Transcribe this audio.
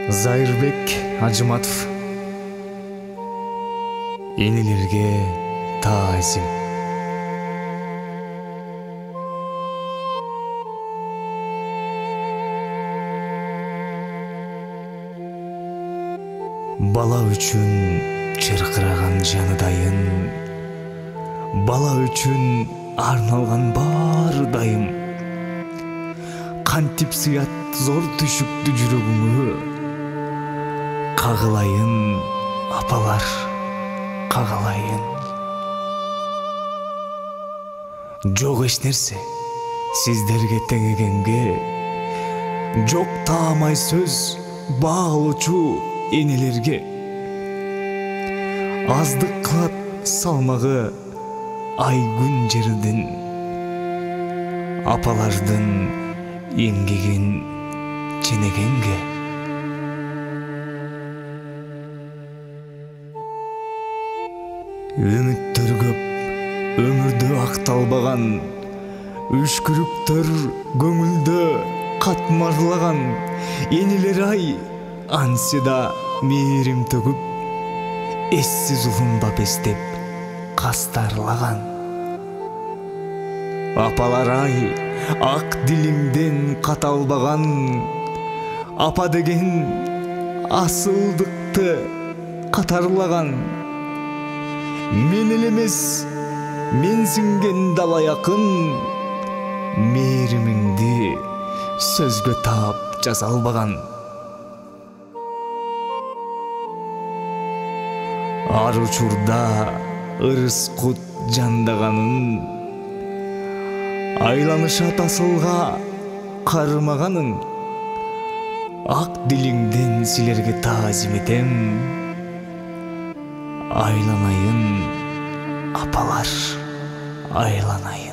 Зайырбек Ажыматов. Энелерге таазим. Бала үчүн чыркыраган жаныдайын, бала үчүн арналган бар дайым. Кантип сыят зор түшүктү жүрөгүмө, кагылайын апалар, кагалайын. Жок эч нерсе сиздерге теңегенге, жок таамай сөз баалоочу энелерге. Аздык кылат салмагы ай күн жердин, апалардын эмгегин ченегенге. Үмүттөр көп, өмүрдө акталбаган, үшкүрүктөр көңүлдө катмарлаган. Энелер ай ансыда мээрим төгүп, эссиз улунбап эстеп кастарлаган. Апалар ай ак дилиңден каталбаган, апа деген асылдыкты катарлаган. Мен эле эмес, менсинген дала якын, мээримиңди сөзгө таап жаза албаган. Ар учурда ырыс кут жандаганын, айланышат асылга кармаганын. Ак дилиңден силерге таазим этем, айланайын апалар, айланайын.